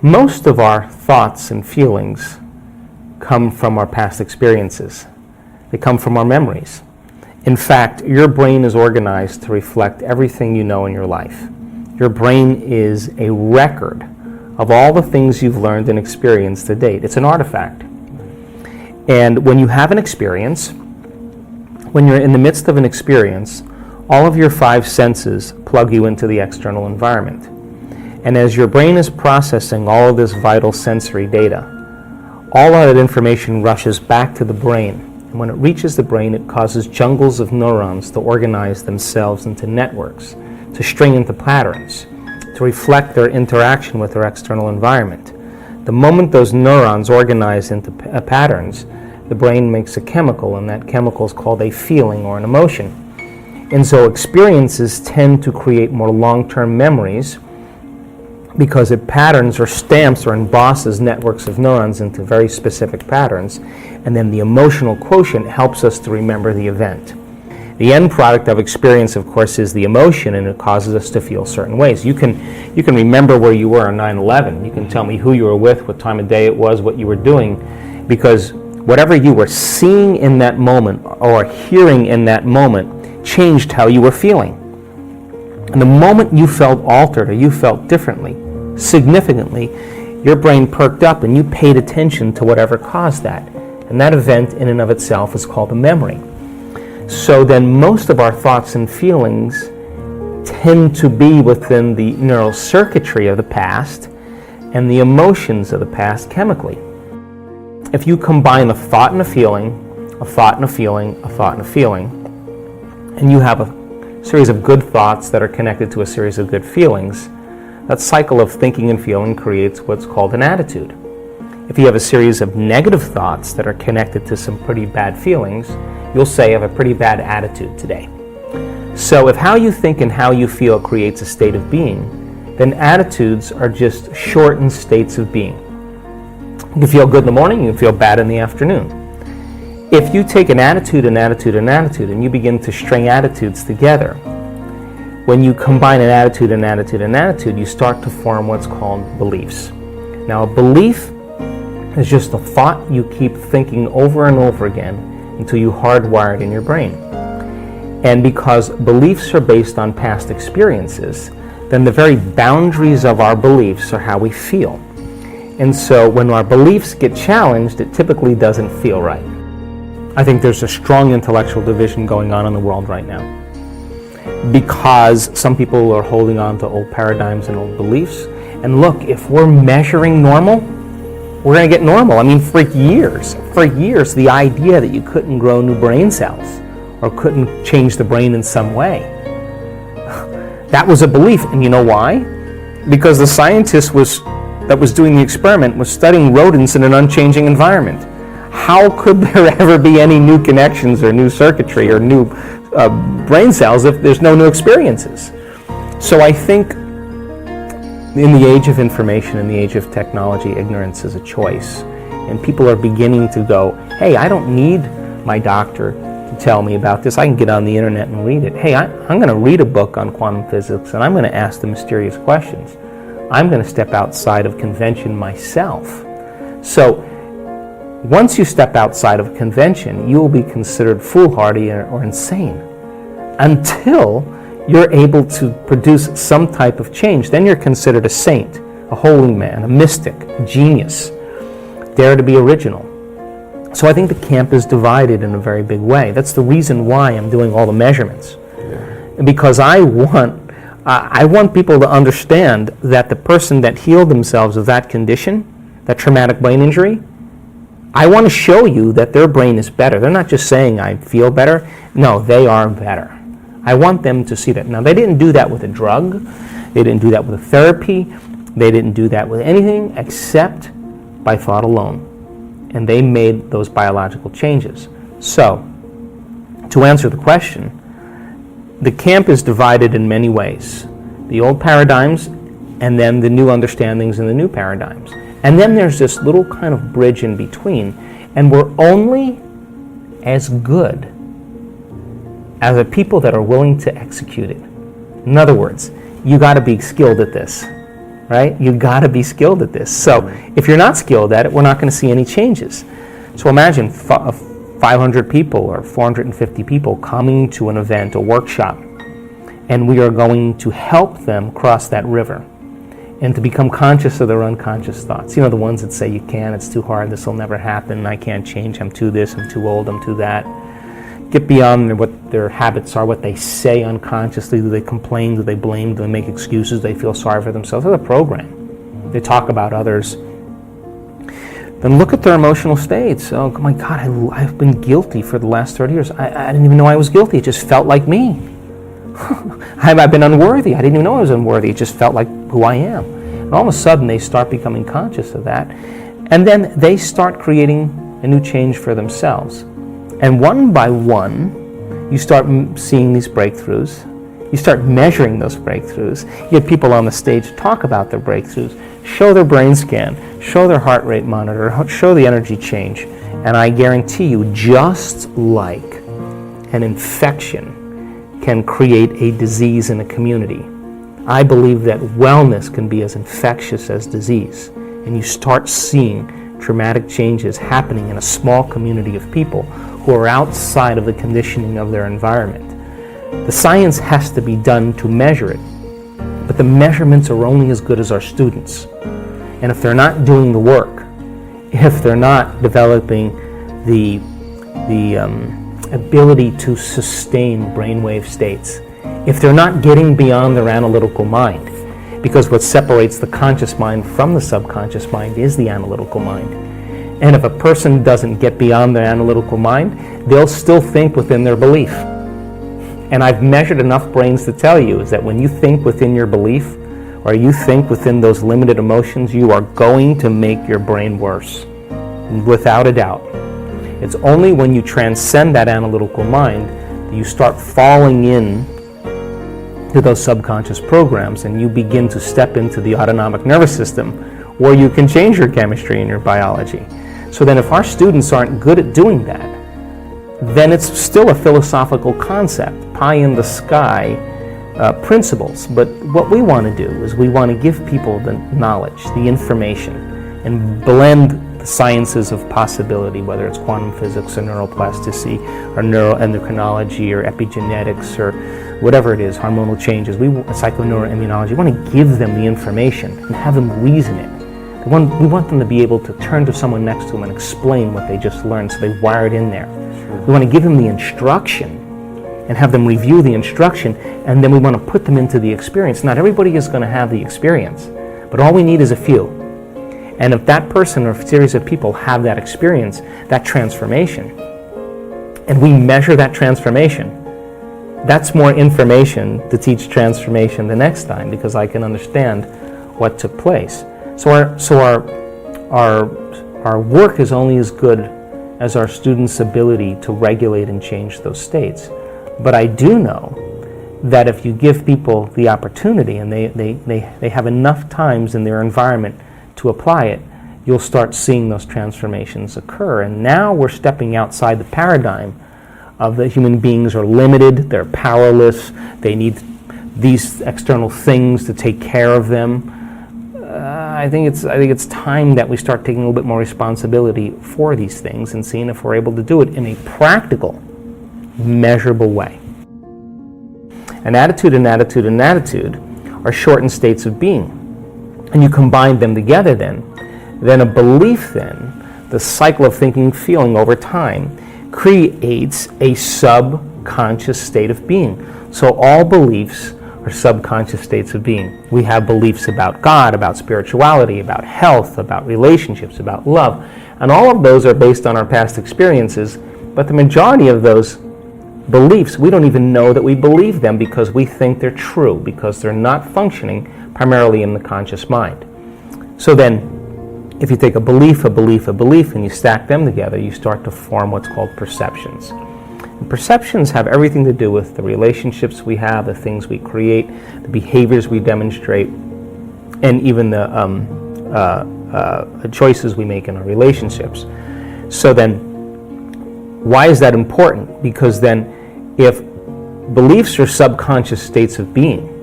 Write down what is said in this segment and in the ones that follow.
Most of our thoughts and feelings come from our past experiences. They come from our memories. In fact, your brain is organized to reflect everything you know in your life. Your brain is a record of all the things you've learned and experienced to date. It's an artifact. And when you have an experience, when you're in the midst of an experience, all of your five senses plug you into the external environment. And as your brain is processing all of this vital sensory data, all of that information rushes back to the brain. And when it reaches the brain, it causes jungles of neurons to organize themselves into networks, to string into patterns, to reflect their interaction with their external environment. The moment those neurons organize into patterns, the brain makes a chemical, and that chemical is called a feeling or an emotion. And so experiences tend to create more long-term memories because it patterns or stamps or embosses networks of neurons into very specific patterns, and then the emotional quotient helps us to remember the event. The end product of experience, of course, is the emotion, and it causes us to feel certain ways. You can remember where you were on 9/11. You can tell me who you were with, what time of day it was, what you were doing, because whatever you were seeing in that moment or hearing in that moment changed how you were feeling. And the moment you felt altered or you felt differently, significantly, your brain perked up and you paid attention to whatever caused that. And that event in and of itself is called a memory. So then most of our thoughts and feelings tend to be within the neural circuitry of the past and the emotions of the past chemically. If you combine a thought and a feeling, a thought and a feeling, a thought and a feeling, and you have a series of good thoughts that are connected to a series of good feelings, that cycle of thinking and feeling creates what's called an attitude. If you have a series of negative thoughts that are connected to some pretty bad feelings, you'll say, I have a pretty bad attitude today. So if how you think and how you feel creates a state of being, then attitudes are just shortened states of being. You can feel good in the morning, you can feel bad in the afternoon. If you take an attitude, an attitude, an attitude, and you begin to string attitudes together, when you combine an attitude, an attitude, an attitude, you start to form what's called beliefs. Now, a belief is just a thought you keep thinking over and over again until you hardwire it in your brain. And because beliefs are based on past experiences, then the very boundaries of our beliefs are how we feel. And so when our beliefs get challenged, it typically doesn't feel right. I think there's a strong intellectual division going on in the world right now, because some people are holding on to old paradigms and old beliefs. And look, if we're measuring normal, we're going to get normal. I mean, for years, the idea that you couldn't grow new brain cells or couldn't change the brain in some way, that was a belief. And you know why? Because the scientist that was doing the experiment was studying rodents in an unchanging environment. How could there ever be any new connections or new circuitry or new brain cells if there's no new experiences? So I think in the age of information, in the age of technology, ignorance is a choice. And people are beginning to go, hey, I don't need my doctor to tell me about this. I can get on the internet and read it. Hey, I'm going to read a book on quantum physics, and I'm going to ask the mysterious questions. I'm going to step outside of convention myself. So once you step outside of convention, you will be considered foolhardy or insane until you're able to produce some type of change. Then you're considered a saint, a holy man, a mystic, a genius. Dare to be original. So I think the camp is divided in a very big way. That's the reason why I'm doing all the measurements. Because I want people to understand that the person that healed themselves of that condition, that traumatic brain injury, I want to show you that their brain is better. They're not just saying I feel better. No, they are better. I want them to see that. Now, they didn't do that with a drug. They didn't do that with a therapy. They didn't do that with anything except by thought alone. And they made those biological changes. So, to answer the question, the camp is divided in many ways. The old paradigms, and then the new understandings and the new paradigms. And then there's this little kind of bridge in between, and we're only as good as the people that are willing to execute it. In other words, you got to be skilled at this. right? You got to be skilled at this. So if you're not skilled at it, we're not going to see any changes. So imagine 500 people or 450 people coming to an event, a workshop, and we are going to help them cross that river and to become conscious of their unconscious thoughts. You know, the ones that say, you can't, it's too hard, this will never happen, I can't change, I'm too this, I'm too old, I'm too that. Get beyond what their habits are, what they say unconsciously. Do they complain? Do they blame? Do they make excuses? Do they feel sorry for themselves? It's a program. They talk about others. Then look at their emotional states. Oh my God, I've been guilty for the last 30 years. I didn't even know I was guilty. It just felt like me. I've been unworthy. I didn't even know I was unworthy. It just felt like who I am. And all of a sudden, they start becoming conscious of that. And then they start creating a new change for themselves. And one by one, you start seeing these breakthroughs. You start measuring those breakthroughs. You get people on the stage talk about their breakthroughs, show their brain scan, show their heart rate monitor, show the energy change. And I guarantee you, just like an infection can create a disease in a community, I believe that wellness can be as infectious as disease. And you start seeing dramatic changes happening in a small community of people who are outside of the conditioning of their environment. The science has to be done to measure it, but the measurements are only as good as our students. And if they're not doing the work, if they're not developing the ability to sustain brainwave states, if they're not getting beyond their analytical mind, because what separates the conscious mind from the subconscious mind is the analytical mind. And if a person doesn't get beyond their analytical mind, they'll still think within their belief. And I've measured enough brains to tell you is that when you think within your belief, or you think within those limited emotions, you are going to make your brain worse, without a doubt. It's only when you transcend that analytical mind that you start falling in to those subconscious programs and you begin to step into the autonomic nervous system where you can change your chemistry and your biology. So then if our students aren't good at doing that, then it's still a philosophical concept, pie in the sky principles. But what we want to do is we want to give people the knowledge, the information, and blend the sciences of possibility, whether it's quantum physics or neuroplasticity or neuroendocrinology or epigenetics or whatever it is, hormonal changes, psychoneuroimmunology. We want to give them the information and have them reason it. We want them to be able to turn to someone next to them and explain what they just learned, so they wire it in there. We want to give them the instruction and have them review the instruction, and then we want to put them into the experience. Not everybody is going to have the experience, but all we need is a few. And if that person or a series of people have that experience, that transformation, and we measure that transformation, that's more information to teach transformation the next time, because I can understand what took place. So our work is only as good as our students' ability to regulate and change those states. But I do know that if you give people the opportunity and they have enough times in their environment to apply it, you'll start seeing those transformations occur. And now we're stepping outside the paradigm of the human beings are limited, they're powerless, they need these external things to take care of them. I think it's time that we start taking a little bit more responsibility for these things and seeing if we're able to do it in a practical, measurable way. An attitude and attitude and attitude are shortened states of being. And you combine them together then a belief then, the cycle of thinking, feeling over time, creates a subconscious state of being. So all beliefs are subconscious states of being. We have beliefs about God, about spirituality, about health, about relationships, about love. And all of those are based on our past experiences, but the majority of those beliefs, we don't even know that we believe them because we think they're true, because they're not functioning primarily in the conscious mind. So then, if you take a belief, and you stack them together, you start to form what's called perceptions. And perceptions have everything to do with the relationships we have, the things we create, the behaviors we demonstrate, and even the choices we make in our relationships. So then, why is that important? Because then, if beliefs are subconscious states of being,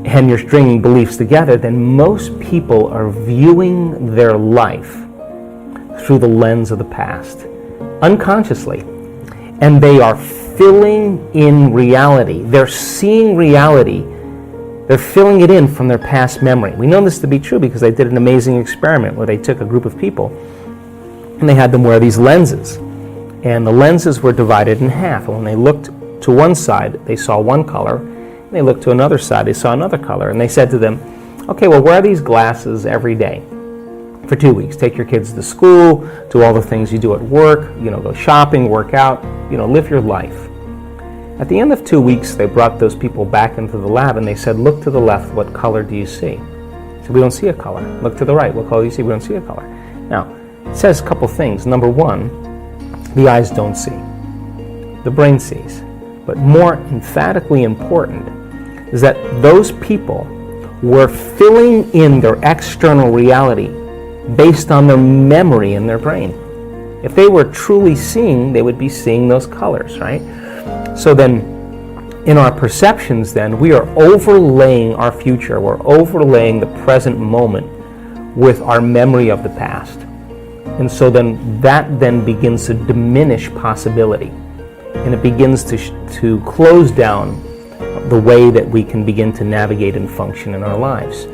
and you're stringing beliefs together, then most people are viewing their life through the lens of the past, unconsciously. And they are filling in reality. They're seeing reality. They're filling it in from their past memory. We know this to be true because they did an amazing experiment where they took a group of people and they had them wear these lenses. And the lenses were divided in half. And when they looked to one side, they saw one color. And they looked to another side, they saw another color. And they said to them, okay, well, wear these glasses every day for 2 weeks. Take your kids to school, do all the things you do at work, go shopping, work out, live your life. At the end of 2 weeks, they brought those people back into the lab and they said, look to the left, what color do you see? So we don't see a color. Look to the right, what color do you see? We don't see a color. Now, it says a couple things. Number one, the eyes don't see. The brain sees. But more emphatically important is that those people were filling in their external reality based on their memory in their brain. If they were truly seeing, they would be seeing those colors, right? So then, in our perceptions then, we are overlaying our future. We're overlaying the present moment with our memory of the past. And so then that then begins to diminish possibility. And it begins to close down the way that we can begin to navigate and function in our lives.